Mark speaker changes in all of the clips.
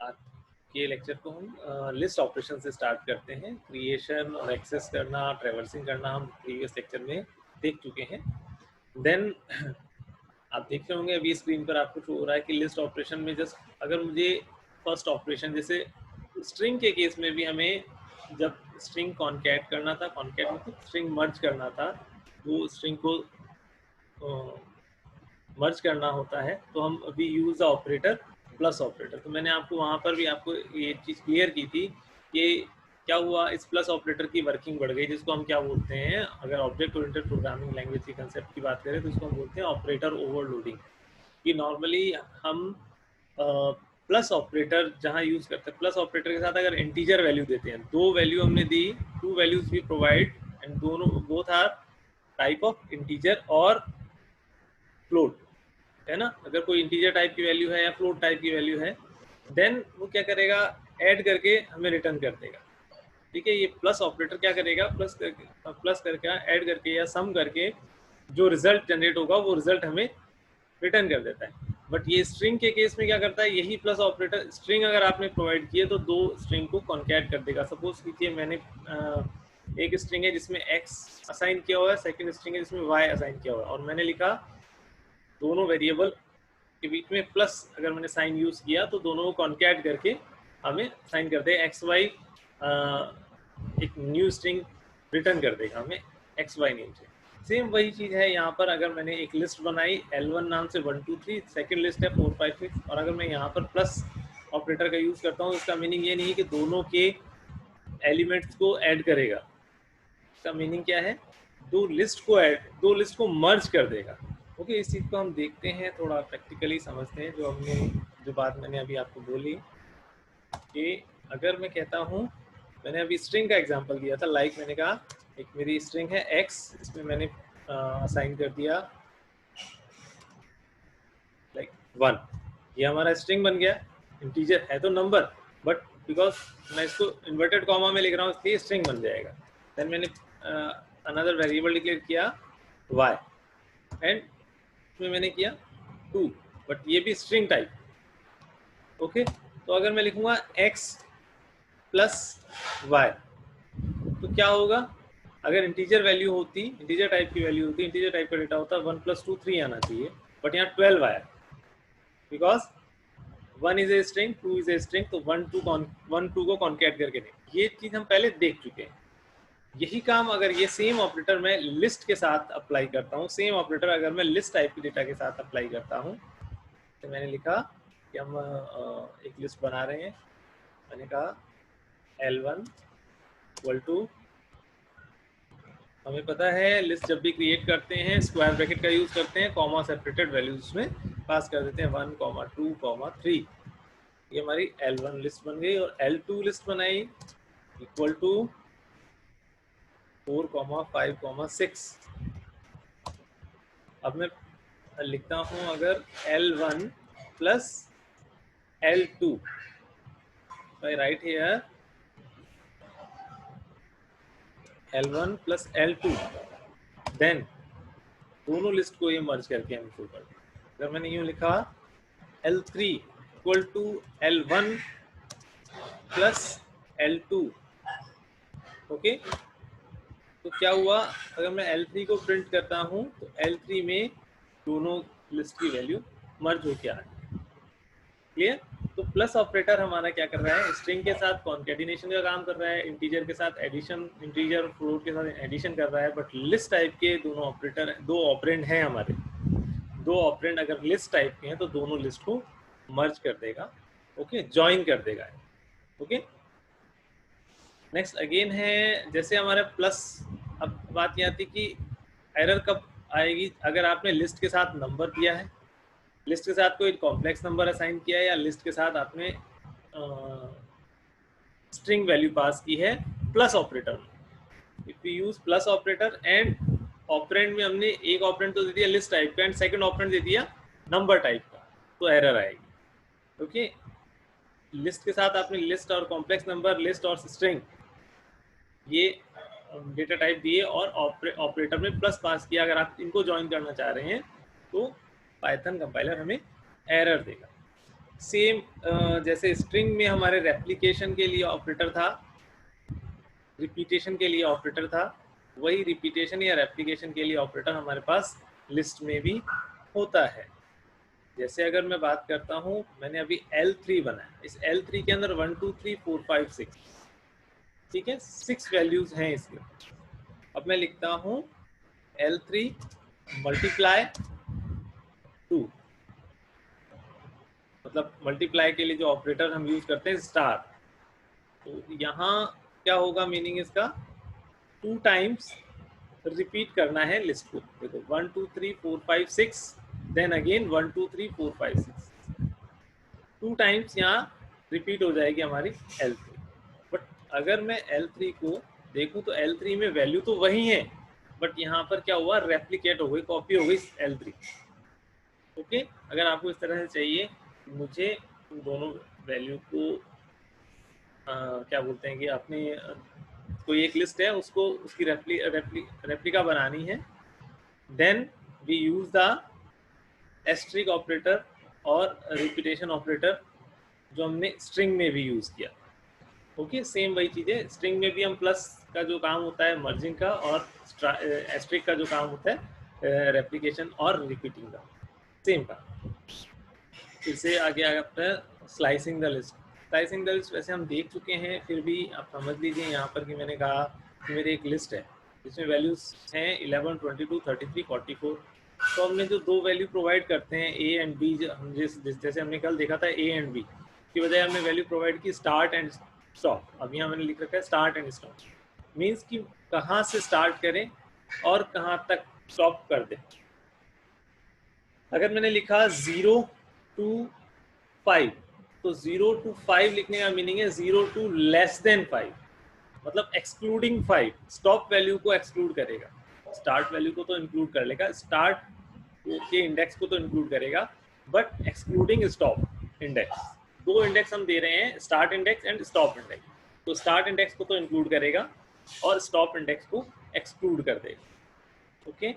Speaker 1: आज के लेक्चर को हम लिस्ट ऑपरेशन से स्टार्ट करते हैं। क्रिएशन और एक्सेस करना, ट्रैवर्सिंग करना हम प्रीवियस लेक्चर में देख चुके हैं। देन आप देख रहे होंगे अभी स्क्रीन पर आपको शो हो रहा है कि लिस्ट ऑपरेशन में जस्ट अगर मुझे फर्स्ट ऑपरेशन जैसे स्ट्रिंग के केस में भी हमें जब स्ट्रिंग कॉन्कैट करना था, कॉन्कैट मतलब स्ट्रिंग मर्ज करना था, वो स्ट्रिंग को मर्ज करना होता है तो हम अभी use the operator plus operator. तो मैंने आपको वहाँ पर भी आपको ये चीज़ क्लियर की थी कि क्या हुआ, इस प्लस ऑपरेटर की वर्किंग बढ़ गई, जिसको हम क्या बोलते हैं, अगर ऑब्जेक्ट ओरिएंटेड प्रोग्रामिंग लैंग्वेज की कंसेप्ट की बात करें तो इसको हम बोलते हैं ऑपरेटर ओवरलोडिंग। कि नॉर्मली हम प्लस ऑपरेटर जहाँ यूज करते हैं, प्लस ऑपरेटर के साथ अगर इंटीजर वैल्यू देते हैं, दो वैल्यू हमने दी, two values we provide and दोनों both are type of integer और फ्लोट, है ना। अगर कोई इंटीजर टाइप की वैल्यू है या फ्लोट टाइप की वैल्यू है, देन वो क्या करेगा, ऐड करके हमें रिटर्न कर देगा। ठीक है, ये प्लस ऑपरेटर क्या करेगा, प्लस करके ऐड करके या सम करके जो रिजल्ट जनरेट होगा वो रिजल्ट हमें रिटर्न कर देता है। बट ये स्ट्रिंग के केस में क्या करता है, यही प्लस ऑपरेटर स्ट्रिंग अगर आपने प्रोवाइड किए तो दो स्ट्रिंग को कॉन्कैट कर देगा। सपोज कीजिए मैंने एक स्ट्रिंग है जिसमें x असाइन किया हुआ है, सेकंड स्ट्रिंग है जिसमें y असाइन किया हुआ है, और मैंने लिखा दोनों वेरिएबल के बीच में प्लस, अगर मैंने साइन यूज किया तो दोनों को कॉन्कैट करके हमें साइन कर दे एक्स वाई, एक न्यू स्ट्रिंग रिटर्न कर देगा हमें एक्स वाई नेम से। सेम वही चीज़ है यहाँ पर। अगर मैंने एक लिस्ट बनाई L1 नाम से 1 2 3, सेकंड लिस्ट है 4 5 6, और अगर मैं यहाँ पर प्लस ऑपरेटर का यूज़ करता हूँ, इसका मीनिंग ये नहीं है कि दोनों के एलिमेंट्स को ऐड करेगा। इसका मीनिंग क्या है, दो लिस्ट को मर्ज कर देगा। ओके, इस चीज़ को हम देखते हैं, थोड़ा प्रैक्टिकली समझते हैं। जो बात मैंने अभी आपको बोली कि अगर मैं कहता हूँ, मैंने अभी स्ट्रिंग का एग्जांपल दिया था, लाइक मैंने कहा एक मेरी स्ट्रिंग है x, इसमें मैंने असाइन कर दिया लाइक 1, ये हमारा स्ट्रिंग बन गया। इंटीजर है तो नंबर, बट बिकॉज मैं इसको इन्वर्टेड कॉमा में लिख रहा हूँ इसलिए स्ट्रिंग बन जाएगा। देन मैंने अनदर वेरिएबल डिक्लेयर किया y, एंड इसमें मैंने किया 2, बट ये भी स्ट्रिंग टाइप। ओके, तो अगर मैं लिखूंगा x प्लस y तो क्या होगा, अगर इंटीजर वैल्यू होती, इंटीजर टाइप की वैल्यू होती, इंटीजर टाइप का डेटा होता 1 + 2 3 आना चाहिए, बट यहाँ 12 आया because 1 is a string, 2 is a string, तो 1 2 को कॉन्कैट करके नहीं। ये चीज़ हम पहले देख चुके हैं। यही काम अगर ये सेम ऑपरेटर मैं लिस्ट के साथ अप्लाई करता हूँ, सेम ऑपरेटर अगर मैं लिस्ट टाइप के डेटा के साथ अप्लाई करता हूँ, तो मैंने लिखा कि हम एक लिस्ट बना रहे हैं। मैंने कहा L1 = हमें पता है लिस्ट जब भी क्रिएट करते हैं स्क्वायर ब्रैकेट का यूज करते हैं, कॉमा सेपरेटेड वैल्यूज में पास कर देते हैं 1, 2, 3। ये हमारी L1 लिस्ट बन गई, और L2 लिस्ट बनाई इक्वल टू 4, 5, 6। अब मैं लिखता हूं अगर L1 plus L2, I write here L1 plus L2, then दोनों लिस्ट को ये मर्ज करके हम शुरू कर दें। अगर मैंने यूं लिखा L3 = L1 plus L2, okay, तो क्या हुआ, अगर मैं L3 को प्रिंट करता हूं तो L3 में दोनों लिस्ट की वैल्यू मर्ज होके आ रही है। क्लियर। तो प्लस ऑपरेटर हमारा क्या कर रहा है, स्ट्रिंग के साथ कॉन्केटिनेशन का काम कर रहा है, इंटीजर के साथ एडिशन, इंटीजर और फ्लोट के साथ एडिशन कर रहा है। बट लिस्ट टाइप के दोनों ऑपरेटर, दो ऑपरेंड हैं हमारे, दो ऑपरेंड अगर लिस्ट टाइप के हैं तो दोनों लिस्ट को मर्ज कर देगा, ओके, ज्वाइन कर देगा। ओके, नेक्स्ट अगेन है जैसे हमारे प्लस। अब बात यह आती कि एरर कब आएगी, अगर आपने लिस्ट के साथ नंबर दिया है, लिस्ट के साथ कोई कॉम्प्लेक्स नंबर असाइन किया है, या लिस्ट के साथ आपने स्ट्रिंग वैल्यू पास की है प्लस ऑपरेटर में। If you use plus operator and operand में हमने एक ऑपरेंड तो दे दिया लिस्ट टाइप का एंड सेकंड ऑपरेंड दे दिया नंबर टाइप का, तो एरर आएगी। ओके, लिस्ट के साथ आपने लिस्ट और कॉम्प्लेक्स नंबर, लिस्ट और स्ट्रिंग, ये डेटा टाइप दिए और ऑपरेटर में प्लस पास किया, अगर आप इनको ज्वाइन करना चाह रहे हैं तो पाइथन कंपाइलर हमें एरर देगा। सेम जैसे स्ट्रिंग में हमारे रेप्लिकेशन के लिए ऑपरेटर था, रिपीटेशन के लिए ऑपरेटर था, वही रिपीटेशन या रेप्लिकेशन के लिए ऑपरेटर हमारे पास लिस्ट में भी होता है। जैसे अगर मैं बात करता हूँ, मैंने अभी L3 बनाया, इस L3 के अंदर 1 2 3 4 5 6, ठीक है, 6 वैल्यूज हैं इसके। अब मैं लिखता हूँ L3 मल्टीप्लाई 2, मतलब मल्टीप्लाई के लिए जो ऑपरेटर हम यूज करते हैं स्टार, तो यहाँ क्या होगा मीनिंग इसका, 2 टाइम्स रिपीट करना है लिस्ट को। देखो 1 2 3 4 5 6, देन अगेन 1 2 3 4 5 6, 2 टाइम्स यहाँ रिपीट हो जाएगी हमारी L3। बट अगर मैं L3 को देखूं तो L3 में वैल्यू तो वही है, बट यहाँ पर क्या हुआ, रेप्लिकेट हो गई, कॉपी हो गई L3। ओके, अगर आपको इस तरह से चाहिए, मुझे उन दोनों वैल्यू को क्या बोलते हैं कि अपनी कोई एक लिस्ट है उसको उसकी रेप्लिका बनानी है, then we use the asterisk operator और रिपीटेशन ऑपरेटर जो हमने स्ट्रिंग में भी यूज किया। ओके, सेम वही चीजें, स्ट्रिंग में भी हम प्लस का जो काम होता है मर्जिंग का, और एस्ट्रिक का जो काम होता है रेप्लिकेशन और रिपीटिंग का, सेम का। फिर से आगे अपना slicing the list. Slicing the list वैसे हम देख चुके हैं, फिर भी आप समझ लीजिए यहाँ पर कि मैंने कहा कि मेरी एक लिस्ट है जिसमें वैल्यूज हैं 11 22 33 44। तो हमने जो दो वैल्यू प्रोवाइड करते हैं ए एंड बी, जैसे हमने कल देखा था ए एंड बी की बजाय हमने वैल्यू प्रोवाइड की स्टार्ट एंड स्टॉप। अब यहाँ मैंने लिख रखा है स्टार्ट एंड स्टॉप, मीन्स कि कहाँ से स्टार्ट करें और कहाँ तक स्टॉप कर दें। अगर मैंने लिखा 0 to 5, तो 0 to 5 लिखने का मीनिंग है 0 to लेस देन 5, मतलब एक्सक्लूडिंग 5, स्टॉप वैल्यू को एक्सक्लूड करेगा, स्टार्ट वैल्यू को तो इंक्लूड कर लेगा, स्टार्ट के इंडेक्स को तो इंक्लूड करेगा, बट एक्सक्लूडिंग स्टॉप इंडेक्स। दो इंडेक्स हम दे रहे हैं, start index and stop index, तो स्टार्ट इंडेक्स को तो इंक्लूड करेगा और स्टॉप इंडेक्स को एक्सक्लूड कर देगा। ओके,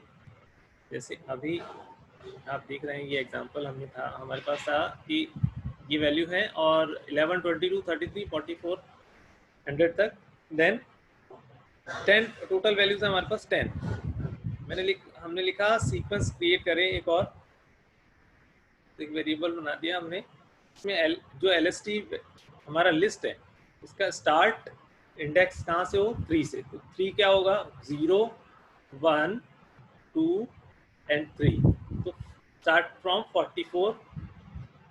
Speaker 1: जैसे अभी आप देख रहे हैं ये एग्जांपल हमारे पास था कि ये वैल्यू है और 11 22 33 44 100 तक, देन 10 टोटल वैल्यूज है हमारे पास 10। हमने लिखा सीक्वेंस क्रिएट करें एक और, एक वेरिएबल बना दिया हमने, इसमें जो LST हमारा लिस्ट है उसका स्टार्ट इंडेक्स कहाँ से हो, 3 से। तो 3 क्या होगा, 0 1 2 एंड 3, तो start from 44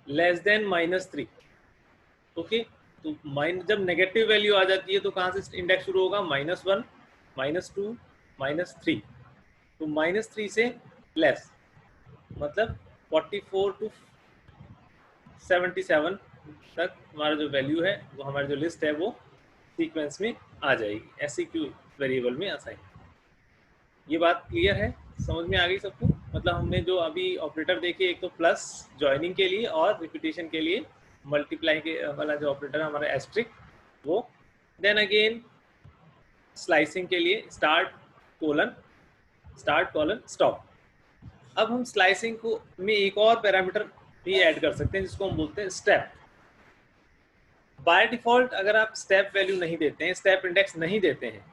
Speaker 1: less than -3। Okay, तो जब नेगेटिव वैल्यू आ जाती है तो कहाँ से इंडेक्स शुरू होगा, -1 -2 -3, तो -3 से लेस, मतलब 44 to 77 तक हमारा जो वैल्यू है, वो हमारी जो लिस्ट है वो सीक्वेंस में आ जाएगी, SEQ वेरिएबल में असाइन। ये बात क्लियर है, समझ में आ गई सबको? मतलब हमने जो अभी ऑपरेटर देखे, एक तो प्लस ज्वाइनिंग के लिए और रिपीटेशन के लिए मल्टीप्लाई के वाला जो ऑपरेटर है हमारा एस्ट्रिक वो, देन अगेन स्लाइसिंग के लिए स्टार्ट कोलन स्टॉप। अब हम स्लाइसिंग को में एक और पैरामीटर भी ऐड कर सकते हैं जिसको हम बोलते हैं स्टेप। बाय डिफॉल्ट अगर आप स्टेप वैल्यू नहीं देते हैं, स्टेप इंडेक्स नहीं देते हैं,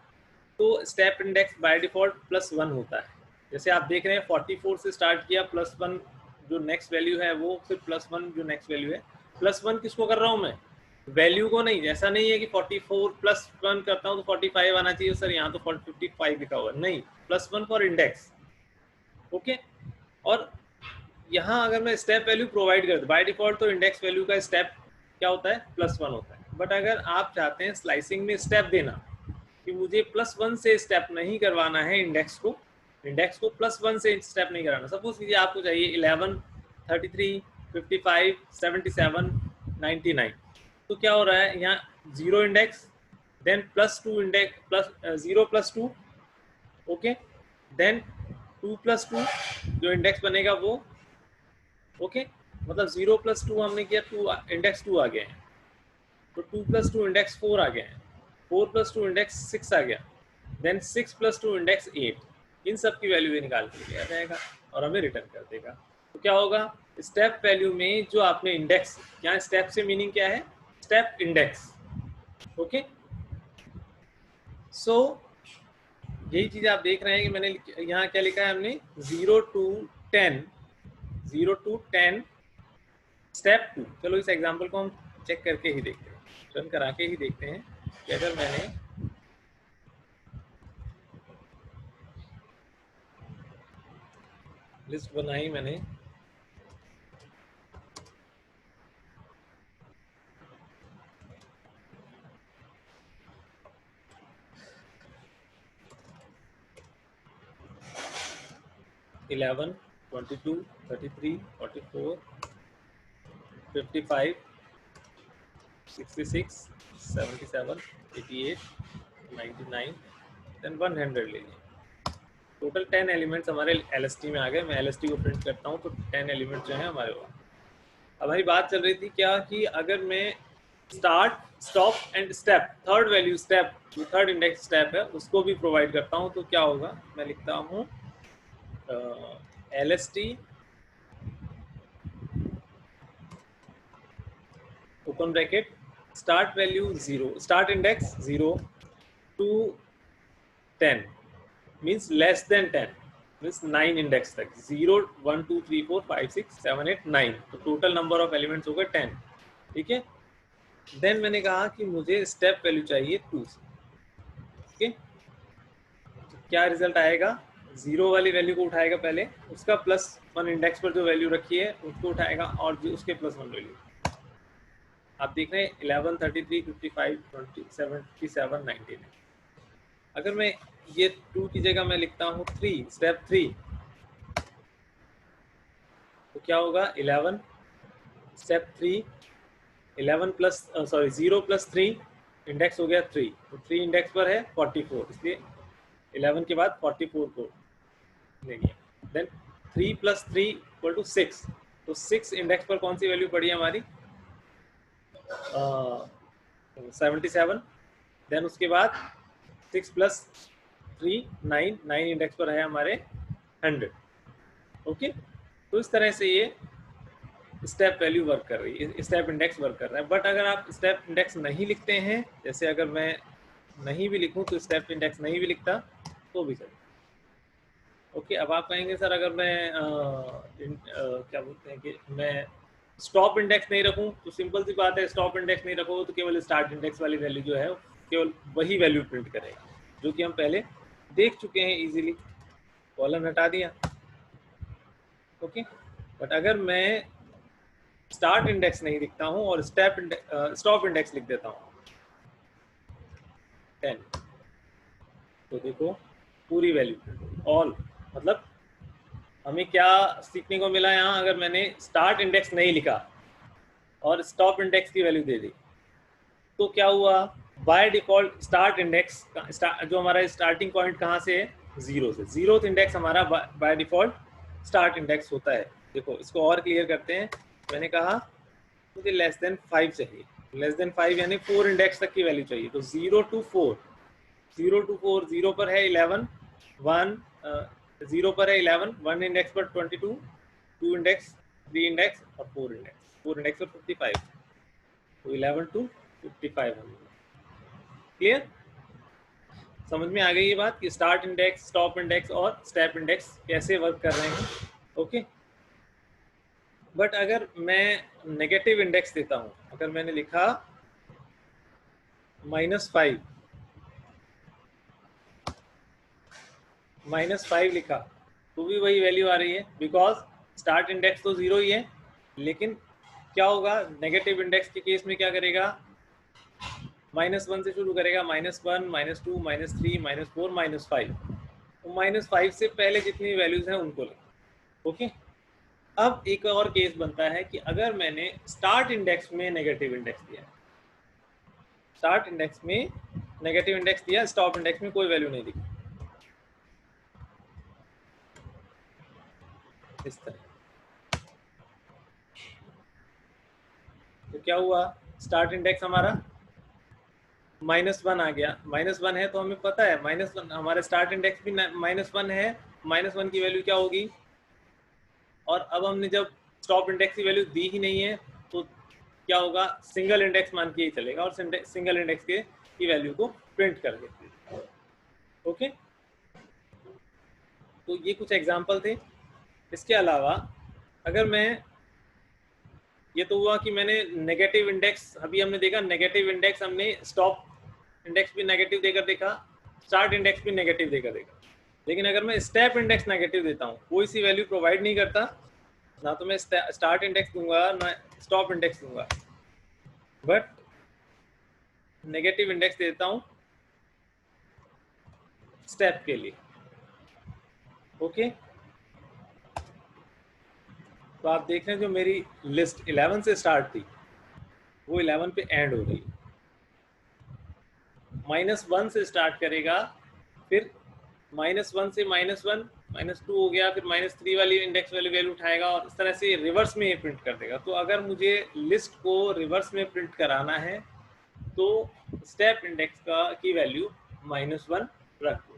Speaker 1: तो स्टेप इंडेक्स बाय डिफॉल्ट +1 होता है। जैसे आप देख रहे हैं 44 से स्टार्ट किया, +1 जो नेक्स्ट वैल्यू है वो, फिर +1 जो नेक्स्ट वैल्यू है। +1 किसको कर रहा हूँ मैं, वैल्यू को नहीं। ऐसा नहीं है कि 44 + 1 करता हूँ तो 45 आना चाहिए सर, यहाँ तो 55 लिखा हुआ है, नहीं, +1 फॉर इंडेक्स। ओके, और यहाँ अगर मैं स्टेप वैल्यू प्रोवाइड कर दूँ, बाय डिफॉल्ट तो इंडेक्स वैल्यू का स्टेप क्या होता है, +1 होता है। बट अगर आप चाहते हैं स्लाइसिंग में स्टेप देना कि मुझे +1 से स्टेप नहीं करवाना है, इंडेक्स को +1 से स्टेप नहीं कराना, सपोज कीजिए आपको चाहिए 11 33 55 77 99, तो क्या हो रहा है यहाँ 0 index, then +2 index, 0 + 2, okay, then 2 + 2 जो इंडेक्स बनेगा वो, ओके, मतलब 0 + 2 हमने किया, 2 इंडेक्स 2 आ गए हैं, तो 2 + 2 इंडेक्स 4 आ गए हैं, 4 + 2 इंडेक्स 6 आ गया, देन 6 + 2 इंडेक्स 8। इन सब की वैल्यू निकाल के लिया जाएगा और हमें रिटर्न कर देगा। तो क्या होगा, स्टेप वैल्यू में जो आपने इंडेक्स, यहाँ स्टेप से मीनिंग क्या है, स्टेप इंडेक्स। ओके, सो यही चीज आप देख रहे हैं कि मैंने यहाँ क्या लिखा है हमने, 0 to 10, 0 to 10 स्टेप 2। चलो इस एग्जांपल को हम चेक करके ही देखते हैं, रन करा के ही देखते हैं कि अगर मैंने लिस्ट बनाई, मैंने इलेवन, 22, 33, 44, 55, 66, 77, 88, 99, देन 100 ले लिए। टोटल 10 एलिमेंट्स हमारे LST में आ गए। मैं LST को प्रिंट करता हूँ तो 10 एलिमेंट्स जो हैं हमारे वहाँ। हमारी बात चल रही थी क्या कि अगर मैं start, stop and step, third value step, जो थर्ड इंडेक्स स्टेप है उसको भी प्रोवाइड करता हूँ, तो क्या होगा, मैं लिखता हूँ LST open bracket start value 0, start index 0 to 10 means less than 10, means 9 index तक, 0, 1, 2, 3, 4, 5, 6, 7, 8, 9, तो टोटल नंबर ऑफ एलिमेंट्स हो गए 10। ठीक है, देन मैंने कहा कि मुझे स्टेप वैल्यू चाहिए 2 से। ओके, तो क्या रिजल्ट आएगा, 0 वाली वैल्यू को उठाएगा पहले, उसका +1 इंडेक्स पर जो वैल्यू रखी है उसको उठाएगा, और जो उसके +1 वैल्यू आप देख रहे हैं 11, 33, 55, 20, 77, 19। अगर मैं ये 2 की जगह मैं लिखता हूँ 3, स्टेप 3, तो क्या होगा, 11 स्टेप 3, 11 प्लस 0 + 3 इंडेक्स हो गया 3, तो 3 इंडेक्स पर है 44, इसलिए 11 के बाद 44 को लेंगे। देन 3 + 3 = 6, तो 6 इंडेक्स पर कौन सी वैल्यू पड़ी है हमारी, 77। देन उसके बाद 6 + 3 9, 9 इंडेक्स पर है हमारे 100। ओके, तो इस तरह से ये स्टेप वैल्यू वर्क कर रही है, स्टेप इंडेक्स वर्क कर रहा है। बट अगर आप स्टेप इंडेक्स नहीं लिखते हैं, जैसे अगर मैं नहीं भी लिखूं तो स्टेप इंडेक्स नहीं भी लिखता तो भी चले। ओके, अब आप कहेंगे सर अगर मैं क्या बोलते हैं कि मैं स्टॉप इंडेक्स नहीं रखूं, तो सिंपल सी बात है, स्टॉप इंडेक्स नहीं रखोगे तो केवल स्टार्ट इंडेक्स वाली वैल्यू जो है केवल वही वैल्यू प्रिंट करेगा, जो कि हम पहले देख चुके हैं इजीली, कॉलम हटा दिया। ओके, बट अगर मैं स्टार्ट इंडेक्स नहीं लिखता हूं और स्टॉप इंडेक्स लिख देता हूं 10, तो देखो पूरी वैल्यू ऑल, मतलब हमें क्या सीखने को मिला यहाँ, अगर मैंने स्टार्ट इंडेक्स नहीं लिखा और स्टॉप इंडेक्स की वैल्यू दे दी, तो क्या हुआ, बाय डिफॉल्ट स्टार्ट इंडेक्स जो हमारा स्टार्टिंग पॉइंट कहाँ से है, 0 से, 0th इंडेक्स हमारा बाय डिफॉल्ट स्टार्ट इंडेक्स होता है। देखो इसको और क्लियर करते हैं, मैंने कहा मुझे लेस देन 5 चाहिए, लेस देन 5 यानी 4 इंडेक्स तक की वैल्यू चाहिए, तो 0 to 4, 0 to 4, 0 पर है 11, 1 0 पर है 11, 1 इंडेक्स पर 22, 2 इंडेक्स, 3 इंडेक्स और 4 इंडेक्स, 4 इंडेक्स पर 55, तो 11 to 55 होंगे। क्लियर, समझ में आ गई ये बात कि स्टार्ट इंडेक्स, स्टॉप इंडेक्स और स्टेप इंडेक्स कैसे वर्क कर रहे हैं। ओके, बट अगर मैं नेगेटिव इंडेक्स देता हूं, अगर मैंने लिखा -5, -5 लिखा, तो भी वही वैल्यू आ रही है, बिकॉज स्टार्ट इंडेक्स तो 0 ही है, लेकिन क्या होगा, नेगेटिव इंडेक्स के केस में क्या करेगा, -1 से शुरू करेगा, -1, -2, -3, -4, -5, तो -5 से पहले जितनी वैल्यूज हैं उनको लें। ओके, अब एक और केस बनता है कि अगर मैंने स्टार्ट इंडेक्स में नेगेटिव इंडेक्स दिया, स्टार्ट इंडेक्स में नेगेटिव इंडेक्स दिया, स्टॉप इंडेक्स में कोई वैल्यू नहीं दिखी, इस तरह, तो क्या हुआ, स्टार्ट इंडेक्स हमारा -1 आ गया, -1 है तो हमें पता है -1 हमारा स्टार्ट इंडेक्स भी -1 है, -1 की वैल्यू क्या होगी, और अब हमने जब स्टॉप इंडेक्स की वैल्यू दी ही नहीं है तो क्या होगा, सिंगल इंडेक्स मान के ही चलेगा और सिंगल इंडेक्स के की वैल्यू को प्रिंट कर देते हैं। ओके, तो ये कुछ एग्जांपल थे। इसके अलावा अगर मैं, ये तो हुआ कि मैंने नेगेटिव इंडेक्स, अभी हमने देखा नेगेटिव इंडेक्स, हमने स्टॉप इंडेक्स भी नेगेटिव देकर देखा, स्टार्ट इंडेक्स भी नेगेटिव देकर देखा। लेकिन अगर मैं स्टेप इंडेक्स नेगेटिव देता हूँ, कोई सी वैल्यू प्रोवाइड नहीं करता, ना तो मैं स्टार्ट इंडेक्स दूंगा ना स्टॉप इंडेक्स दूंगा, बट नेगेटिव इंडेक्स देता हूँ स्टेप के लिए। ओके, तो आप देख रहे हैं जो मेरी लिस्ट 11 से स्टार्ट थी वो 11 पे एंड हो रही है। -1 से स्टार्ट करेगा, फिर -1 से -1, -2 हो गया, फिर -3 वाली इंडेक्स वाली वैल्यू उठाएगा और इस तरह से रिवर्स में ये प्रिंट कर देगा। तो अगर मुझे लिस्ट को रिवर्स में प्रिंट कराना है तो स्टेप इंडेक्स का की वैल्यू -1 रख दूँ।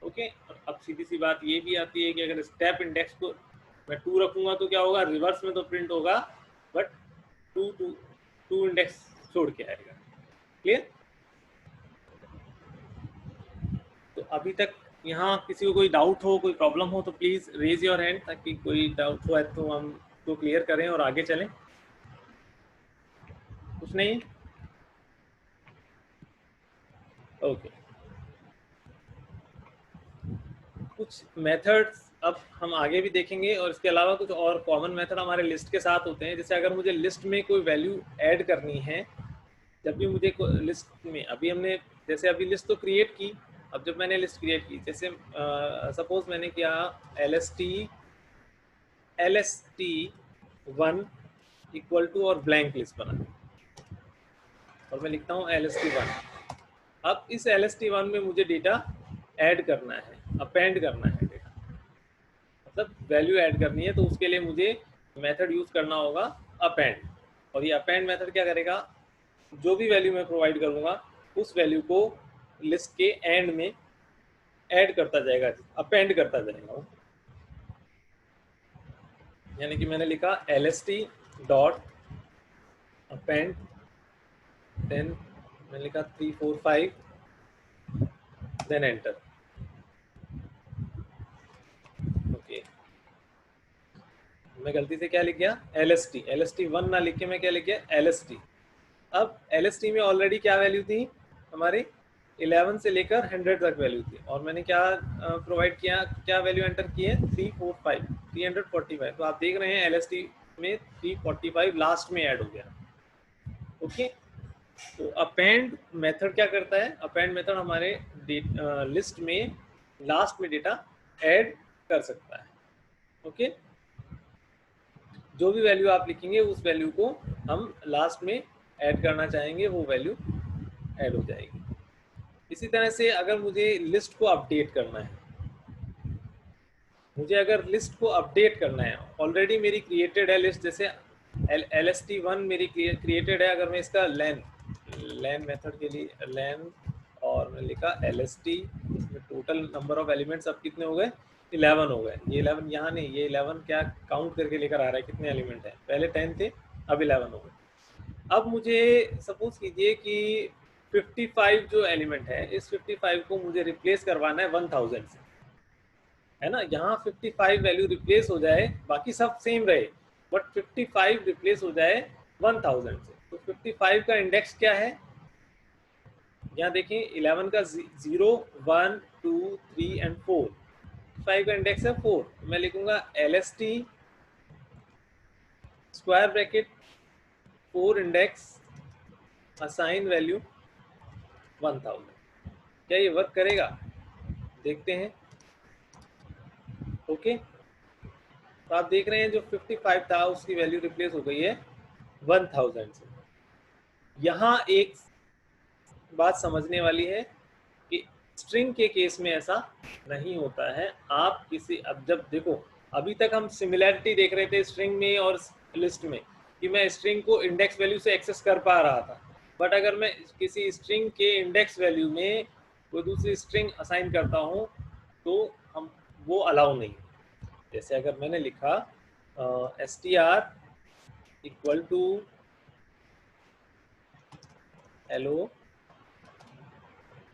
Speaker 1: ओके, और अब सीधी सी बात ये भी आती है कि अगर स्टेप इंडेक्स को मैं 2 रखूंगा तो क्या होगा, रिवर्स में तो प्रिंट होगा बट 2 इंडेक्स छोड़ के आएगा। क्लियर? तो अभी तक यहाँ किसी को कोई डाउट हो, कोई प्रॉब्लम हो तो प्लीज रेज योर हैंड, ताकि कोई डाउट हो तो हम तो क्लियर करें और आगे चलें। कुछ नहीं? ओके, कुछ मेथड्स अब हम आगे भी देखेंगे और इसके अलावा कुछ और कॉमन मेथड हमारे लिस्ट के साथ होते हैं। जैसे अगर मुझे लिस्ट में कोई वैल्यू ऐड करनी है, जब भी मुझे लिस्ट में, अभी हमने जैसे अभी लिस्ट तो क्रिएट की, अब जब मैंने लिस्ट क्रिएट की, जैसे सपोज मैंने किया LST1 इक्वल टू और ब्लैंक लिस्ट बना और मैं लिखता हूँ LST1। अब इस LST1 में मुझे डेटा ऐड करना है, अपेंड करना है डेटा, मतलब वैल्यू ऐड करनी है, तो उसके लिए मुझे मेथड यूज करना होगा अपेंड। और ये अपेंड मेथड क्या करेगा, जो भी वैल्यू मैं प्रोवाइड करूंगा उस वैल्यू को लिस्ट के एंड में ऐड करता जाएगा, अपेंड करता जाएगा। यानी कि मैंने लिखा LST डॉट अपेंड, देन मैंने लिखा 3 4 5, देन एंटर। ओके, मैं गलती से क्या लिख गया, LST1 ना लिख के मैं क्या लिख गया, LST। अब LST में ऑलरेडी क्या वैल्यू थी हमारी, 11 से लेकर 100 तक वैल्यू थी, और मैंने क्या प्रोवाइड किया, क्या वैल्यू एंटर की है, 345, 345। तो आप देख रहे हैं LST में 345 लास्ट में ऐड हो गया। ओके, तो अपेंड मेथड क्या करता है, अपेंड मेथड हमारे लिस्ट में लास्ट में डेटा ऐड कर सकता है। ओके, जो भी वैल्यू आप लिखेंगे उस वैल्यू को हम लास्ट में ऐड करना चाहेंगे, वो वैल्यू ऐड हो जाएगी। इसी तरह से अगर मुझे लिस्ट को अपडेट करना है, मुझे अगर लिस्ट को अपडेट करना है, ऑलरेडी मेरी क्रिएटेड है लिस्ट, जैसे LST1 मेरी क्रिएटेड है, अगर मैं इसका लेन मेथड के लिए लेन और मैं लिखा LST, total number of elements अब कितने हो गए, 11 हो गए। ये 11 यहाँ नहीं, ये 11 क्या काउंट करके लेकर आ रहा है, कितने एलिमेंट हैं, पहले 10 थे अब 11 हो गए। अब मुझे सपोज कीजिए कि 55 जो एलिमेंट है, इस 55 को मुझे रिप्लेस करवाना है 1000 से, है ना। यहाँ 55 वैल्यू रिप्लेस हो जाए, बाकी सब सेम रहे, बट 55 रिप्लेस हो जाए 1000 से। तो 55 का इंडेक्स क्या है, यहाँ देखिए 11 का 0 1 2 3 एंड 4, 5 का इंडेक्स है 4। मैं लिखूंगा LST square bracket 4 index assign value 1000। क्या ये वर्क करेगा, देखते हैं। ओके, तो आप देख रहे हैं जो 55 था उसकी वैल्यू रिप्लेस हो गई है 1000 से। यहाँ एक बात समझने वाली है कि स्ट्रिंग के केस में ऐसा नहीं होता है। आप किसी, अब जब देखो, अभी तक हम सिमिलैरिटी देख रहे थे स्ट्रिंग में और लिस्ट में, कि मैं स्ट्रिंग को इंडेक्स वैल्यू से एक्सेस कर पा रहा था, बट अगर मैं किसी स्ट्रिंग के इंडेक्स वैल्यू में कोई दूसरी स्ट्रिंग असाइन करता हूँ तो हम वो अलाउ नहीं। जैसे अगर मैंने लिखा str equal to hello,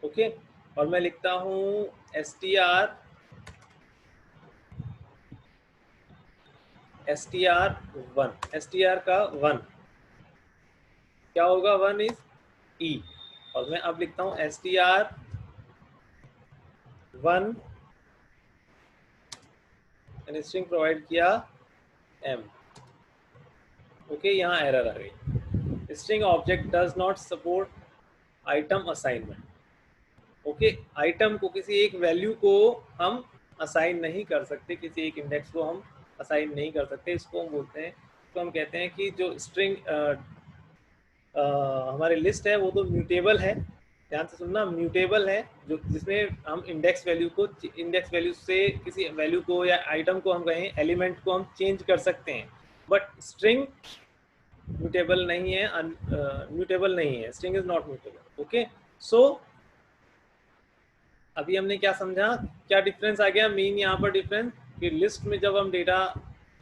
Speaker 1: okay, और मैं लिखता हूँ str वन, str का वन क्या होगा, वन इज ई, और मैं अब लिखता हूँ str वन, स्ट्रिंग प्रोवाइड किया m, ओके, यहाँ एरर आ गई, string object does not support item assignment, okay, item को किसी एक वैल्यू को हम असाइन नहीं कर सकते, किसी एक इंडेक्स को हम असाइन नहीं कर सकते, इसको हम बोलते हैं, तो हम कहते हैं कि जो स्ट्रिंग हमारी लिस्ट है वो तो म्यूटेबल है, ध्यान से सुनना, म्यूटेबल है, जो जिसमें हम इंडेक्स वैल्यू से किसी वैल्यू को या आइटम को हम कहें एलिमेंट को हम चेंज कर सकते हैं, बट स्ट्रिंग म्यूटेबल नहीं है, म्यूटेबल नहीं है, string is not mutable, okay. So अभी हमने क्या समझा, क्या डिफरेंस आ गया, मेन यहाँ पर डिफरेंस कि लिस्ट में जब हम डेटा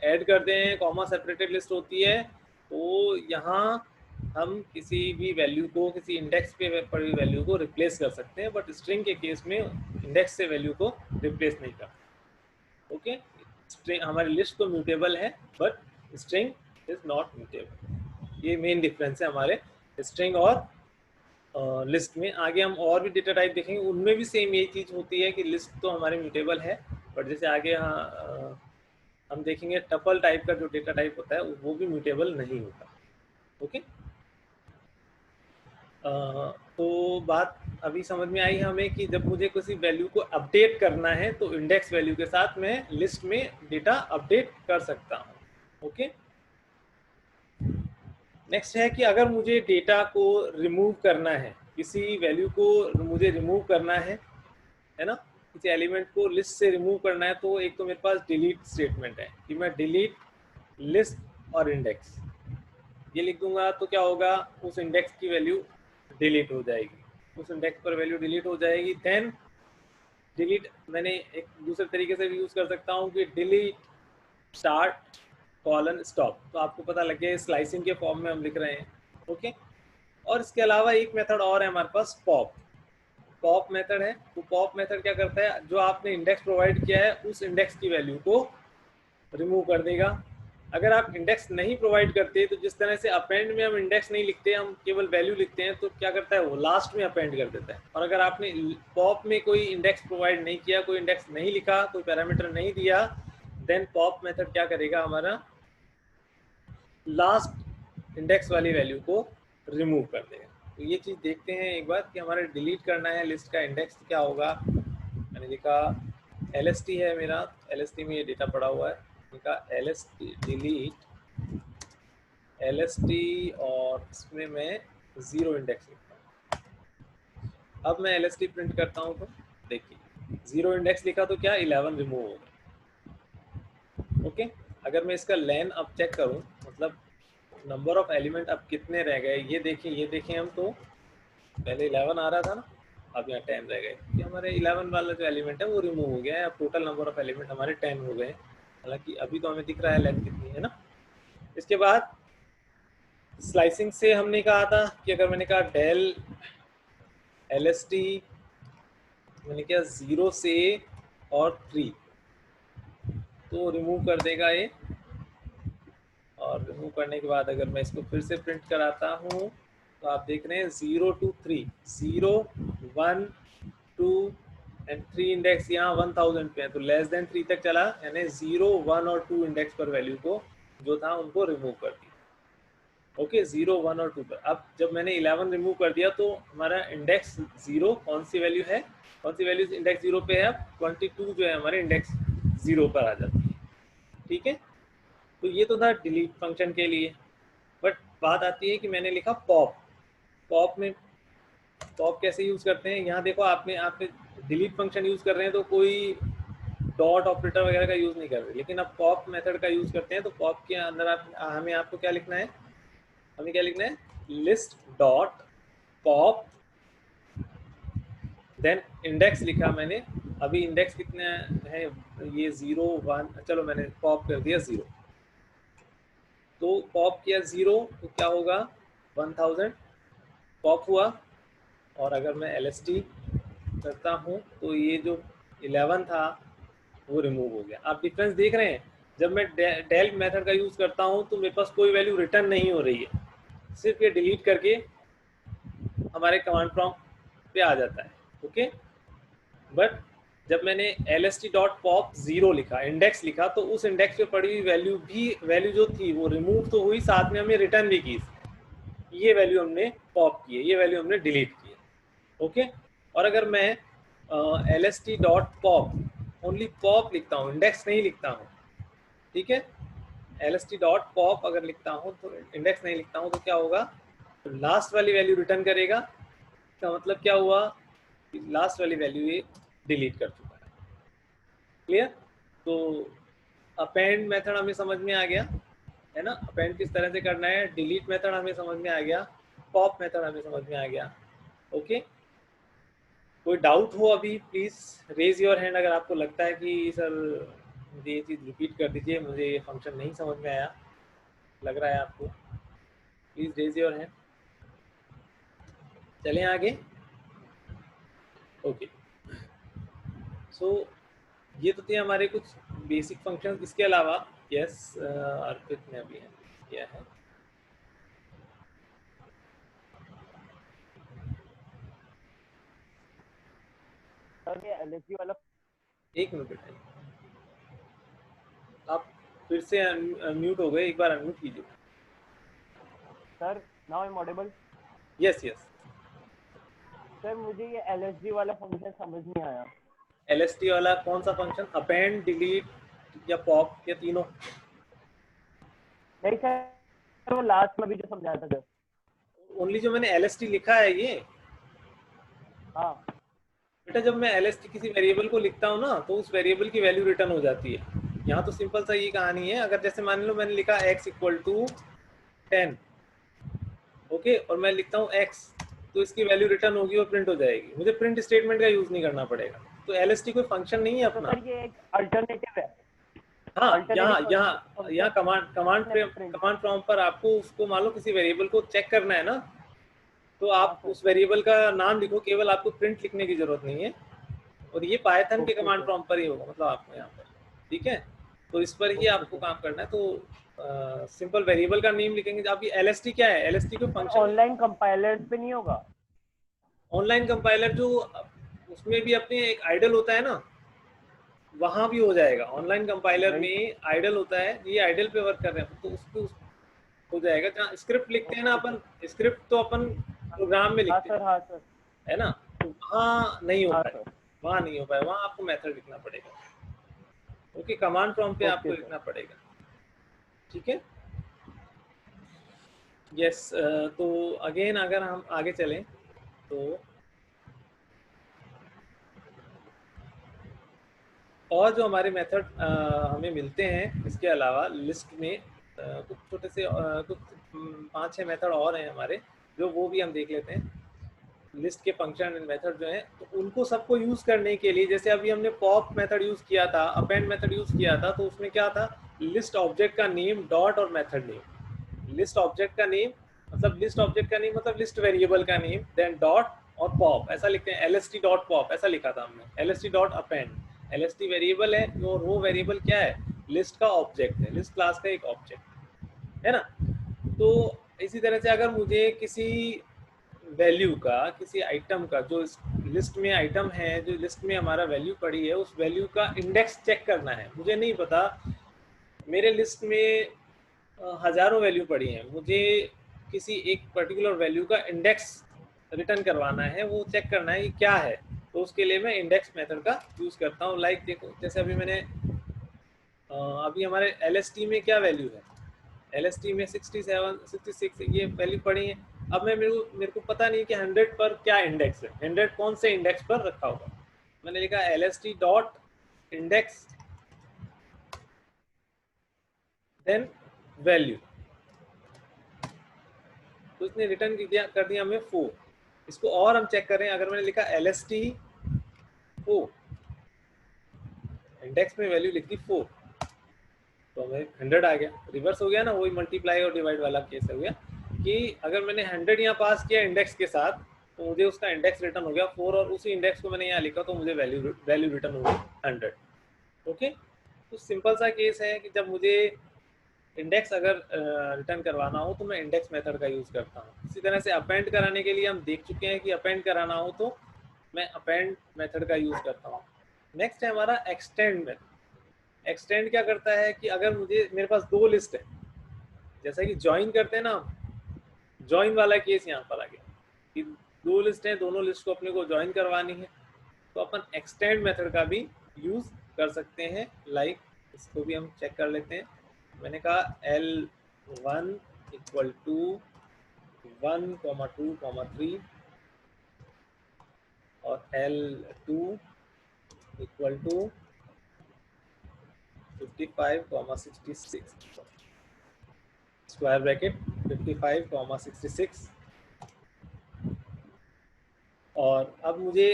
Speaker 1: ऐड करते हैं, कॉमा सेपरेटेड लिस्ट होती है, तो यहाँ हम किसी भी वैल्यू को, किसी इंडेक्स पे पड़ी वैल्यू को रिप्लेस कर सकते हैं, बट स्ट्रिंग के केस में इंडेक्स से वैल्यू को रिप्लेस नहीं कर, ओके। स्ट्रिंग हमारी लिस्ट तो म्यूटेबल है, but string is not mutable, ये मेन डिफरेंस है हमारे स्ट्रिंग और लिस्ट में। आगे हम और भी डेटा टाइप देखेंगे, उनमें भी सेम यही चीज़ होती है कि लिस्ट तो हमारे म्यूटेबल है, बट जैसे आगे हम देखेंगे टपल टाइप का जो डेटा टाइप होता है वो भी म्यूटेबल नहीं होता, ओके। तो बात अभी समझ में आई हमें कि जब मुझे किसी वैल्यू को अपडेट करना है तो इंडेक्स वैल्यू के साथ मैं लिस्ट में डेटा अपडेट कर सकता हूँ, ओके। नेक्स्ट है कि अगर मुझे डेटा को रिमूव करना है, किसी वैल्यू को मुझे रिमूव करना है ना, किसी एलिमेंट को लिस्ट से रिमूव करना है, तो एक तो मेरे पास डिलीट स्टेटमेंट है कि मैं डिलीट लिस्ट और इंडेक्स ये लिख दूंगा, तो क्या होगा, उस इंडेक्स की वैल्यू डिलीट हो जाएगी, उस इंडेक्स पर वैल्यू डिलीट हो जाएगी। देन डिलीट मैंने एक दूसरे तरीके से भी यूज कर सकता हूँ कि डिलीट स्टार्ट कॉलन स्टॉप, तो आपको पता लग गया स्लाइसिंग के फॉर्म में हम लिख रहे हैं, ओके। और इसके अलावा एक मेथड और है हमारे पास, पॉप मेथड है। तो पॉप मेथड क्या करता है, जो आपने इंडेक्स प्रोवाइड किया है उस इंडेक्स की वैल्यू को रिमूव कर देगा। अगर आप इंडेक्स नहीं प्रोवाइड करते, तो जिस तरह से अपेंड में हम इंडेक्स नहीं लिखते, हम केवल वैल्यू लिखते हैं, तो क्या करता है वो लास्ट में अपेंड कर देता है। और अगर आपने पॉप में कोई इंडेक्स प्रोवाइड नहीं किया, कोई इंडेक्स नहीं लिखा, कोई पैरामीटर नहीं दिया, देन पॉप मेथड क्या करेगा, हमारा लास्ट इंडेक्स वाली वैल्यू को रिमूव कर देगा। तो ये चीज़ देखते हैं एक बार कि हमारे डिलीट करना है लिस्ट का इंडेक्स, क्या होगा। मैंने लिखा LST है मेरा, LST में ये डेटा पड़ा हुआ है, लिखा LST डिलीट LST और इसमें मैं 0 इंडेक्स लिखता हूँ। अब मैं LST प्रिंट करता हूँ, तो देखिए 0 इंडेक्स लिखा तो क्या 11 रिमूव हो गया, ओके। अगर मैं इसका लेन अब चेक करूँ, मतलब नंबर ऑफ एलिमेंट अब कितने रह गए, ये देखें हम, तो पहले 11 आ रहा था ना, अब यहाँ 10 रह गए, कि हमारे 11 वाला जो एलिमेंट है वो रिमूव हो गया है। अब टोटल नंबर ऑफ एलिमेंट हमारे 10 हो गए, हालांकि अभी तो हमें दिख रहा है लेंथ कितनी है ना। इसके बाद स्लाइसिंग से हमने कहा था कि अगर मैंने कहा डेल LST, मैंने किया 0 से और 3, तो रिमूव कर देगा ये। और रिमूव करने के बाद अगर मैं इसको फिर से प्रिंट कराता हूँ, तो आप देख रहे हैं 0 to 3, 0 1 2 एंड 3 इंडेक्स यहाँ 1000 पे है, तो लेस देन 3 तक चला, यानी 0 1 और 2 इंडेक्स पर वैल्यू को जो था उनको रिमूव कर दिया, ओके। 0 1 और 2 पर अब जब मैंने 11 रिमूव कर दिया, तो हमारा इंडेक्स 0 कौन सी वैल्यू है, कौन सी वैल्यू इंडेक्स 0 पे है, 22 जो है हमारे इंडेक्स 0 पर आ जाती है, ठीक है। तो ये तो था डिलीट फंक्शन के लिए। बट बात आती है कि मैंने लिखा पॉप में पॉप कैसे यूज करते हैं, यहाँ देखो आपने डिलीट फंक्शन यूज कर रहे हैं, तो कोई डॉट ऑपरेटर वगैरह का यूज नहीं कर रहे, लेकिन अब पॉप मेथड का यूज करते हैं। तो पॉप के अंदर हमें आपको क्या लिखना है, list dot pop, then index लिखा मैंने, अभी इंडेक्स कितने है, ये 0 1, चलो मैंने पॉप कर दिया 0, तो पॉप किया 0 तो क्या होगा 1000 पॉप हुआ। और अगर मैं LST करता हूँ तो ये जो 11 था वो रिमूव हो गया। आप डिफरेंस देख रहे हैं, जब मैं डेल मेथड का यूज़ करता हूँ तो मेरे पास कोई वैल्यू रिटर्न नहीं हो रही है, सिर्फ ये डिलीट करके हमारे कमांड प्रॉम्प्ट पे आ जाता है। ओके, बट जब मैंने lst.pop 0 लिखा, इंडेक्स लिखा, तो उस इंडेक्स पे पड़ी हुई वैल्यू जो थी वो रिमूव तो हुई, साथ में हमें रिटर्न भी की। ये वैल्यू हमने पॉप की है, ये वैल्यू हमने डिलीट की है। ओके, और अगर मैं lst.pop ओनली पॉप लिखता हूँ, इंडेक्स नहीं लिखता हूँ, ठीक है, lst.pop अगर लिखता हूँ तो इंडेक्स नहीं लिखता हूँ, तो क्या होगा, तो लास्ट वाली वैल्यू रिटर्न करेगा। इसका मतलब क्या हुआ, लास्ट वाली वैल्यू ये डिलीट कर चुका है। क्लियर? तो अपेंड मेथड हमें समझ में आ गया है ना, अपेंड किस तरह से करना है, डिलीट मेथड हमें समझ में आ गया, पॉप मेथड हमें समझ में आ गया। ओके, कोई डाउट हो अभी प्लीज रेज योर हैंड, अगर आपको लगता है कि सर मुझे ये चीज़ रिपीट कर दीजिए, मुझे ये फंक्शन नहीं समझ में आया, लग रहा है आपको, प्लीज रेज योर हैंड। चलें आगे। ओके, सो ये तो थे हमारे कुछ बेसिक फंक्शन। इसके अलावा यस अर्पित ने अभी किया है।
Speaker 2: सर ये LSD वाला,
Speaker 1: एक मिनट बेटा, आप फिर से म्यूट हो गए, एक बार अनम्यूट कीजिए।
Speaker 2: Sir now I am audible.
Speaker 1: Yes yes.
Speaker 2: Sir मुझे ये LSD वाला फंक्शन समझ नहीं आया।
Speaker 1: LST वाला कौन सा फंक्शन, अपेंड, डिलीट या पॉप या तीनों?
Speaker 2: नहीं सर, वो लास्ट में भी जो समझाया था सर।
Speaker 1: ओनली जो मैंने LST लिखा है ये
Speaker 2: हाँ
Speaker 1: बेटा, जब मैं LST किसी वेरिएबल को लिखता हूँ ना, तो उस वेरिएबल की वैल्यू रिटर्न हो जाती है। यहाँ तो सिंपल सा ये कहानी है, अगर जैसे मान लो मैंने लिखा x इक्वल टू 10, ओके, और मैं लिखता हूँ x, तो इसकी वैल्यू रिटर्न होगी और प्रिंट हो जाएगी, मुझे प्रिंट स्टेटमेंट का यूज नहीं करना पड़ेगा। तो LST कोई फंक्शन नहीं है
Speaker 2: तो
Speaker 1: अपना।
Speaker 2: सर ये एक अल्टरनेटिव है,
Speaker 1: हाँ, यहाँ
Speaker 2: अल्टरनेटिव
Speaker 1: यहाँ यहाँ
Speaker 2: फंक्शन है प्रिंट।
Speaker 1: कमांड प्रॉम्प्ट पर आपको उसको मान लो किसी वेरिएबल को चेक करना है ना, तो
Speaker 2: हाँ
Speaker 1: आप
Speaker 2: सर।
Speaker 1: उस वेरिएबल का नाम लिखो, केवल आपको प्रिंट लिखने की जरूरत नहीं है। और ये पाइथन के
Speaker 2: ओके
Speaker 1: कमांड
Speaker 2: सर।
Speaker 1: प्रॉम्प्ट पर ही होगा, मतलब आपको यहाँ पर, ठीक है, तो इस पर ही
Speaker 2: ओके
Speaker 1: आपको
Speaker 2: सर।
Speaker 1: काम करना है। तो सिंपल वेरिएबल का नेम लिखेंगे। आप ये LST क्या है, LST कोई
Speaker 2: सर
Speaker 1: फंक्शन नहीं।
Speaker 2: ऑनलाइन कंपाइलर्स पे नहीं होगा?
Speaker 1: ऑनलाइन कंपाइलर जो उसमें भी अपने एक आइडल होता है ना, वहां भी हो जाएगा। ऑनलाइन कंपाइलर
Speaker 2: नहीं सर।
Speaker 1: में आइडल होता है, ये आइडल पे वर्क कर रहे हैं तो उसको हो जाएगा। जहाँ स्क्रिप्ट लिखते हैं ना
Speaker 2: ओके
Speaker 1: अपन,
Speaker 2: सर।
Speaker 1: स्क्रिप्ट तो अपन प्रोग्राम में
Speaker 2: हाँ
Speaker 1: लिखते
Speaker 2: सर,
Speaker 1: हैं,
Speaker 2: हाँ सर।
Speaker 1: है ना, तो वहाँ नहीं हो
Speaker 2: हाँ
Speaker 1: पाए,
Speaker 2: सर।
Speaker 1: वहाँ नहीं हो पाए, वहाँ आपको मेथड लिखना पड़ेगा। ओके, कमांड प्रॉम्प्ट पे
Speaker 2: ओके
Speaker 1: आपको
Speaker 2: सर।
Speaker 1: लिखना पड़ेगा, ठीक है। यस, तो अगेन अगर हम आगे चलें तो और जो हमारे मेथड हमें मिलते हैं इसके अलावा लिस्ट में कुछ छोटे से कुछ 5-6 मेथड और हैं हमारे, जो वो भी हम देख लेते हैं। लिस्ट के फंक्शन एंड मेथड जो हैं, तो उनको सबको यूज़ करने के लिए, जैसे अभी हमने पॉप मेथड यूज़ किया था, अपेंड मेथड यूज़ किया था, तो उसमें क्या था, लिस्ट ऑब्जेक्ट का नेम डॉट और मेथड नेम। लिस्ट ऑब्जेक्ट का नेम मतलब लिस्ट ऑब्जेक्ट का नेम मतलब लिस्ट वेरिएबल का नेम, देन डॉट और पॉप, ऐसा लिखते हैं, LST डॉट पॉप ऐसा लिखा था हमने, LST dot append. LST variable है और वो वेरिएबल क्या है, लिस्ट का ऑब्जेक्ट है, लिस्ट क्लास का एक ऑब्जेक्ट है ना। तो इसी तरह से अगर मुझे किसी वैल्यू का, किसी आइटम का, जो लिस्ट में आइटम है, जो लिस्ट में हमारा वैल्यू पड़ी है, उस वैल्यू का इंडेक्स चेक करना है, मुझे नहीं पता, मेरे लिस्ट में हजारों वैल्यू पड़ी हैं, मुझे किसी एक पर्टिकुलर वैल्यू का इंडेक्स रिटर्न करवाना है, वो चेक करना है कि क्या है, तो उसके लिए मैं इंडेक्स मेथड का यूज करता हूँ। लाइक देखो, जैसे अभी मैंने अभी हमारे LST में क्या वैल्यू है, LST में 67 66 ये वैल्यू पड़ी है। अब मेरे को पता नहीं कि 100 पर क्या इंडेक्स है, 100 कौन से इंडेक्स पर रखा होगा। मैंने लिखा LST dot index then value, तो इसने रिटर्न कर दिया हमें 4। इसको और हम चेक करें, अगर मैंने लिखा LST 4, इंडेक्स में वैल्यू लिख दी 4, तो हमें 100 आ गया, रिवर्स हो गया ना, वही मल्टीप्लाई और डिवाइड वाला केस हो गया कि अगर मैंने 100 यहाँ पास किया इंडेक्स के साथ तो मुझे उसका इंडेक्स रिटर्न हो गया 4 और उसी इंडेक्स को मैंने यहाँ लिखा तो मुझे वैल्यू रिटर्न हो गई 100। ओके, तो सिंपल सा केस है कि जब मुझे इंडेक्स अगर रिटर्न करवाना हो तो मैं इंडेक्स मेथड का यूज़ करता हूँ। इसी तरह से अपेंड कराने के लिए हम देख चुके हैं कि अपेंड कराना हो तो मैं अपेंड मेथड का यूज़ करता हूँ। नेक्स्ट है हमारा एक्सटेंड मेथड। एक्सटेंड क्या करता है कि अगर मेरे पास 2 लिस्ट है, जैसा कि ज्वाइन करते हैं ना, ज्वाइन वाला केस यहाँ पर आ गया कि 2 लिस्ट है, दोनों लिस्ट को अपने को ज्वाइन करवानी है, तो अपन एक्सटेंड मेथड का भी यूज़ कर सकते हैं। लाइक इसको भी हम चेक कर लेते हैं। मैंने कहा L1 इक्वल टू 1, 2, 3 और L2 equal to 55, 66 square bracket 55, 66। और अब मुझे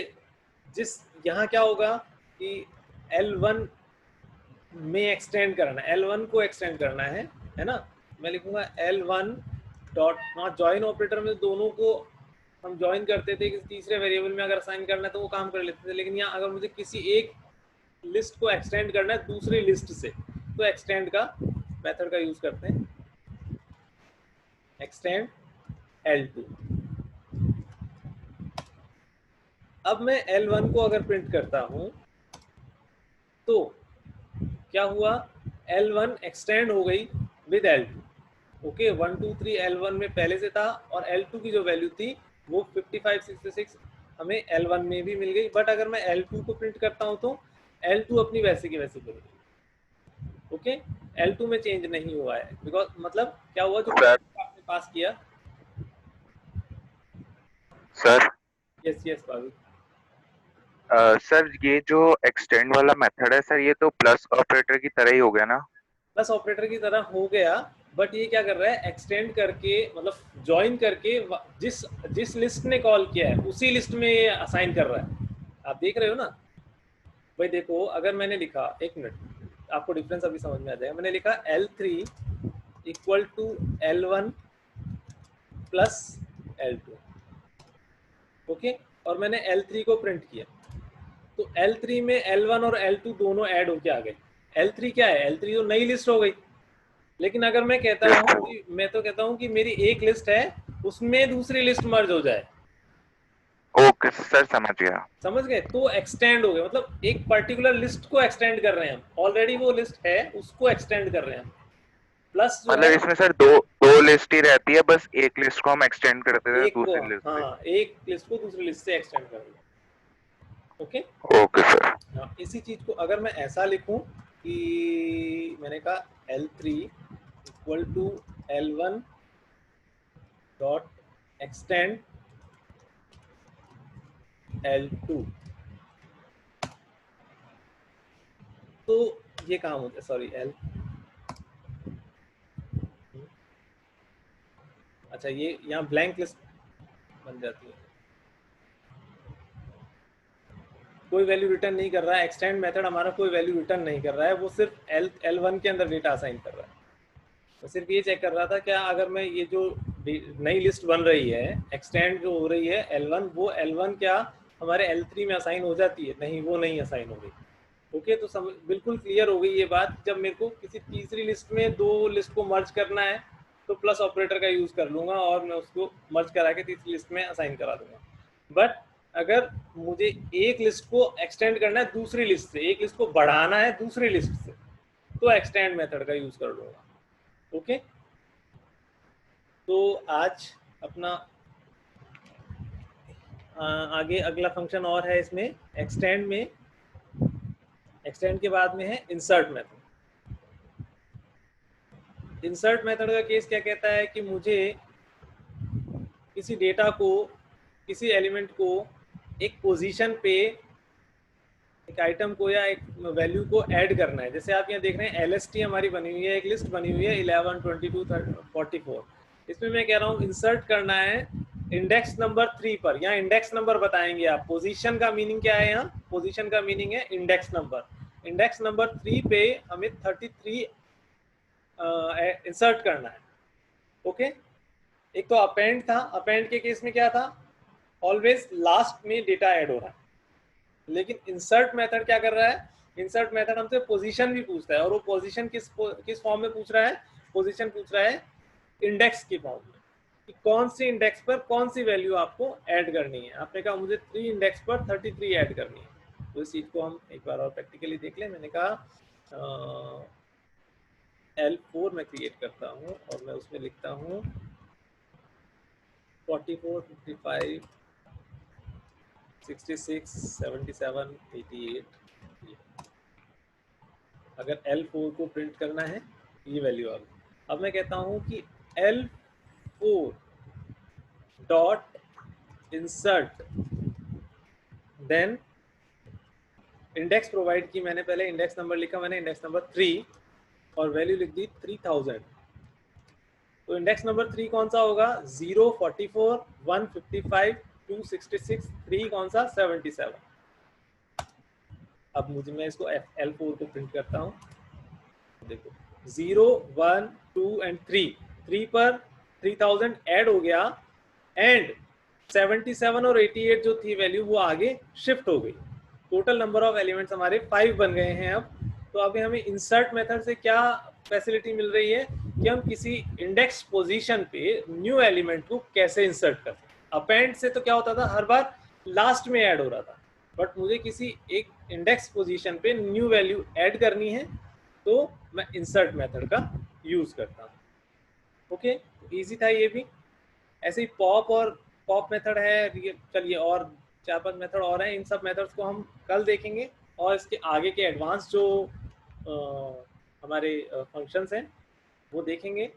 Speaker 1: यहाँ क्या होगा कि L1 में एक्सटेंड करना है, L1 को एक्सटेंड करना है ना। मैं लिखूंगा L1 dot, not join operator में दोनों को हम ज्वाइन करते थे, किसी तीसरे वेरिएबल में अगर असाइन करना है तो वो काम कर लेते थे, लेकिन यहाँ अगर मुझे किसी एक लिस्ट को एक्सटेंड करना है दूसरी लिस्ट से तो एक्सटेंड का मेथड का यूज करते हैं, एक्सटेंड L2। अब मैं L1 को अगर प्रिंट करता हूं तो क्या हुआ, L1 एक्सटेंड हो गई विद L2। ओके, 1, 2, 3 L1 में पहले से था और L2 की जो वैल्यू थी वो 55, 66 हमें L1 में भी मिल गई। बट अगर मैं L2 को प्रिंट करता हूं तो L2 अपनी वैसे की वैसे मिल गई। ओके, L2 में चेंज नहीं हुआ है, बिकॉज मतलब क्या हुआ, जो आपने पास किया।
Speaker 3: सर
Speaker 1: यस भाभी।
Speaker 3: सर ये जो एक्सटेंड वाला मेथड है सर, ये तो प्लस ऑपरेटर की तरह ही हो गया ना?
Speaker 1: प्लस ऑपरेटर की तरह हो गया, बट ये क्या कर रहा है, एक्सटेंड करके मतलब ज्वाइन करके जिस लिस्ट ने कॉल किया है उसी लिस्ट में असाइन कर रहा है। आप देख रहे हो ना भाई, देखो अगर मैंने लिखा, एक मिनट आपको डिफरेंस अभी समझ में आ जाएगा। मैंने लिखा L3 equal to L1 plus L2, okay, और मैंने L3 को प्रिंट किया तो L3 में L1 और L2 दोनों ऐड होके आ गए। L3 क्या है, L3 तो नई लिस्ट हो गई। लेकिन अगर मैं कहता हूँ कि मैं तो कहता हूँ कि मेरी एक लिस्ट है उसमें दूसरी लिस्ट मर्ज हो जाए।
Speaker 3: ओके सर, समझ गया।
Speaker 1: समझ गए, तो एक्सटेंड हो गया, मतलब एक पर्टिकुलर लिस्ट को एक्सटेंड कर रहे हैं हम, ऑलरेडी वो लिस्ट है उसको एक्सटेंड कर रहे हैं हम। प्लस जो
Speaker 3: मतलब
Speaker 1: है
Speaker 3: इसमें सर दो लिस्ट ही रहती है, बस एक लिस्ट को हम एक्सटेंड करते थे
Speaker 1: एक को,
Speaker 3: दूसरी लिस्ट
Speaker 1: हाँ, एक लिस्ट को दूसरी लिस्ट से एक्सटेंड कर रहे हैं। Okay,
Speaker 3: okay sir.
Speaker 1: हाँ, इसी चीज को अगर मैं ऐसा लिखूं कि मैंने कहा L3 equal to L1 dot extend L2, तो ये काम होता है, सॉरी अच्छा ये यहाँ ब्लैंक लिस्ट बन जाती है, कोई वैल्यू रिटर्न नहीं कर रहा है। एक्सटेंड मेथड हमारा कोई वैल्यू रिटर्न नहीं कर रहा है, वो सिर्फ L1 के अंदर डेटा असाइन कर रहा है। तो सिर्फ ये चेक कर रहा था क्या अगर मैं ये जो नई लिस्ट बन रही है एक्सटेंड जो हो रही है L1, वो L1 क्या हमारे L3 में असाइन हो जाती है? नहीं, वो नहीं असाइन हो गई। ओके, तो बिल्कुल क्लियर हो गई ये बात। जब मेरे को किसी तीसरी लिस्ट में दो लिस्ट को मर्ज करना है तो प्लस ऑपरेटर का यूज कर लूंगा और मैं उसको मर्ज करा के तीसरी लिस्ट में असाइन करा दूंगा। बट अगर मुझे एक लिस्ट को एक्सटेंड करना है दूसरी लिस्ट से, एक लिस्ट को बढ़ाना है दूसरी लिस्ट से, तो एक्सटेंड मेथड का यूज कर लूंगा। ओके, तो आज अपना आगे अगला फंक्शन और है इसमें एक्सटेंड में। एक्सटेंड के बाद में है इंसर्ट मेथड। इंसर्ट मेथड का केस क्या कहता है कि मुझे किसी डेटा को, किसी एलिमेंट को एक पोजीशन पे, एक आइटम को या एक वैल्यू को ऐड करना है। जैसे आप यहाँ देख रहे हैं LST हमारी बनी हुई है, एक लिस्ट बनी हुई है 11, 22, 44। इसमें मैं कह रहा हूँ इंसर्ट करना है इंडेक्स नंबर 3 पर। यहाँ इंडेक्स नंबर बताएंगे आप। पोजीशन का मीनिंग क्या है? यहाँ पोजीशन का मीनिंग है इंडेक्स नंबर। इंडेक्स नंबर 3 पे हमें 33 इंसर्ट करना है। ओके, एक तो अपेंड था, अपेंड के केस में क्या था, ऑलवेज लास्ट में डेटा ऐड हो रहा है, लेकिन इंसर्ट मेथड क्या कर रहा है, इंसर्ट मेथड हमसे पोजीशन भी पूछता है, और वो पोजीशन किस फॉर्म में पूछ रहा है, पोजीशन पूछ रहा है इंडेक्स की फॉर्म में, कि कौन सी इंडेक्स पर कौन सी वैल्यू आपको ऐड करनी है। आपने कहा मुझे 3 इंडेक्स पर 33 ऐड करनी है, तो इस चीज को हम एक बार और प्रैक्टिकली देख लें। मैंने कहा L4 मैं क्रिएट करता हूँ और मैं उसमें लिखता हूँ 44, 55, 66, 77, 88। अगर L4 को प्रिंट करना है ये वैल्यू आ गई। अब मैं कहता हूँ कि L4 dot insert, then index provide की मैंने, पहले इंडेक्स नंबर लिखा मैंने, इंडेक्स नंबर 3 और वैल्यू लिख दी 3000। तो इंडेक्स नंबर 3 कौन सा होगा, 0, 44, 155, 266, 3 कौन सा, 77। अब मुझे, मैं इसको L4 को प्रिंट करता हूँ, देखो 0, 1, 2 एंड 3 पर 3000 ऐड हो गया, एंड 77 और 88 जो थी वैल्यू वो आगे शिफ्ट हो गई। टोटल नंबर ऑफ एलिमेंट्स हमारे 5 बन गए हैं अब। तो अभी हमें इंसर्ट मेथड से क्या फैसिलिटी मिल रही है कि हम किसी इंडेक्स पोजीशन पे न्यू एलिमेंट को कैसे इंसर्ट कर सकते हैं। अपेंड से तो क्या होता था, हर बार लास्ट में ऐड हो रहा था, बट मुझे किसी एक इंडेक्स पोजीशन पे न्यू वैल्यू ऐड करनी है तो मैं इंसर्ट मेथड का यूज करता हूँ। ओके, इजी था ये भी। ऐसे ही पॉप और पॉप मेथड है, चलिए और 4-5 मेथड और हैं, इन सब मेथड्स को हम कल देखेंगे, और इसके आगे के एडवांस जो हमारे फंक्शंस हैं वो देखेंगे।